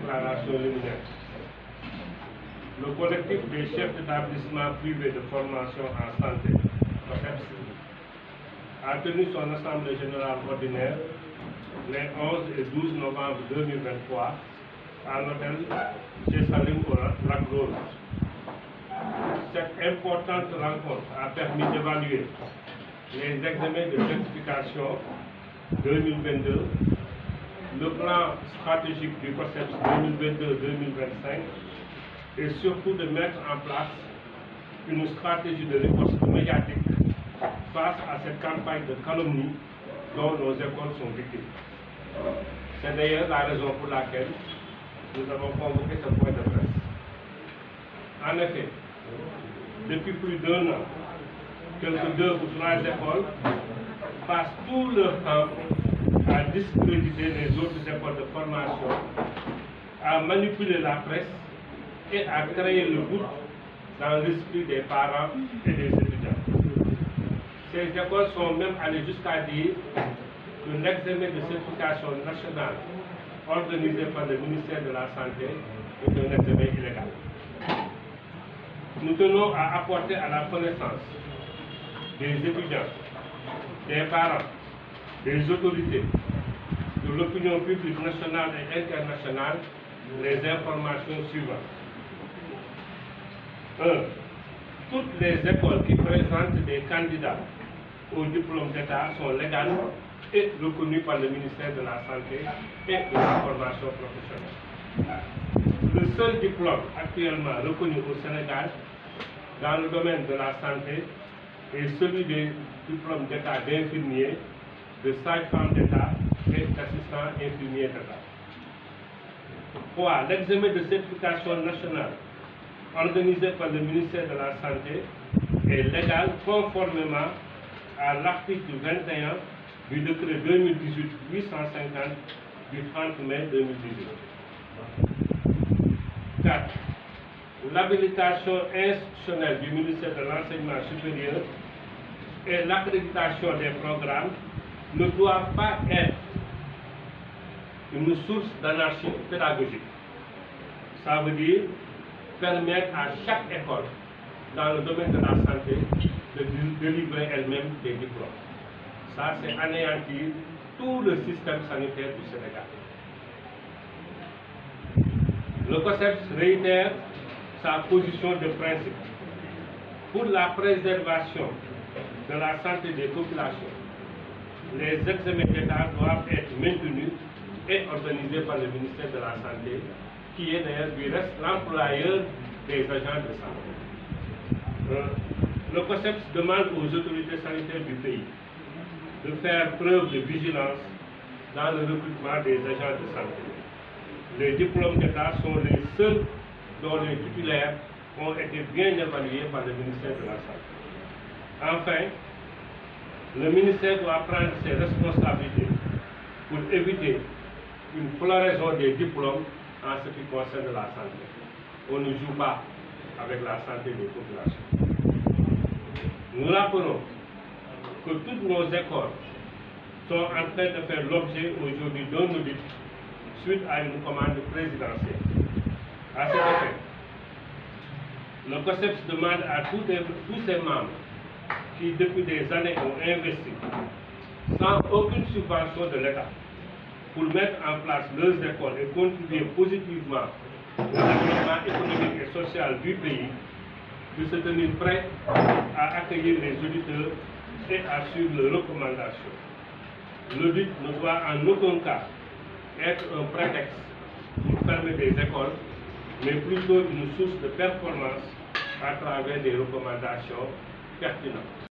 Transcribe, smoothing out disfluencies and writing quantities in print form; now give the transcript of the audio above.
déclaration liminaire. Le collectif des chefs d'établissement privés de formation en santé, COSEPS, a tenu son assemblée générale ordinaire les 11 et 12 novembre 2023 à l'hôtel chez Salim au Lac Rose. Cette importante rencontre a permis d'évaluer les examens de certification 2022, le plan stratégique du COSEPS 2022-2025 et surtout de mettre en place une stratégie de riposte médiatique face à cette campagne de calomnie dont nos écoles sont victimes. C'est d'ailleurs la raison pour laquelle nous avons convoqué ce point de presse. En effet, depuis plus d'1 an, quelques 2 ou 3 écoles passent tout leur temps à discréditer les autres écoles de formation, à manipuler la presse et à créer le doute dans l'esprit des parents et des étudiants. Ces écoles sont même allées jusqu'à dire que l'examen de certification nationale organisé par le ministère de la Santé est un examen illégal. Nous tenons à apporter à la connaissance des étudiants, des parents, des autorités, de l'opinion publique nationale et internationale les informations suivantes. 1. Toutes les écoles qui présentent des candidats au diplôme d'État sont légales et reconnues par le ministère de la Santé et de la formation professionnelle. Le seul diplôme actuellement reconnu au Sénégal dans le domaine de la santé est celui des diplômes d'État d'infirmier, de sage-femme d'État et d'assistant infirmier d'État. 3. L'examen de certification nationale organisé par le ministère de la Santé est légal conformément à l'article 21 du décret 2018-850 du 30 mai 2018. 4. L'habilitation institutionnelle du ministère de l'Enseignement supérieur et l'accréditation des programmes ne doivent pas être une source d'anarchie pédagogique. Ça veut dire permettre à chaque école dans le domaine de la santé de délivrer elle-même des diplômes. Ça, c'est anéantir tout le système sanitaire du Sénégal. Le COSEPS réitère sa position de principe pour la préservation de la santé des populations. Les examens d'État doivent être maintenus et organisés par le ministère de la Santé, qui est d'ailleurs du reste l'employeur des agents de santé. Le COSEPS demande aux autorités sanitaires du pays de faire preuve de vigilance dans le recrutement des agents de santé. Les diplômes d'État sont les seuls dont les titulaires ont été bien évalués par le ministère de la Santé. Enfin, le ministère doit prendre ses responsabilités pour éviter une floraison des diplômes en ce qui concerne la santé. On ne joue pas avec la santé des populations. Nous rappelons que toutes nos écoles sont en train de faire l'objet aujourd'hui d'un audit suite à une commande présidentielle. À cet effet, le COSEPS demande à tous ses membres qui depuis des années ont investi sans aucune subvention de l'État pour mettre en place leurs écoles et contribuer positivement au développement économique et social du pays, de se tenir prêts à accueillir les auditeurs et à suivre leurs recommandations. L'audit ne doit en aucun cas être un prétexte pour fermer des écoles, mais plutôt une source de performance à travers des recommandations pertinentes.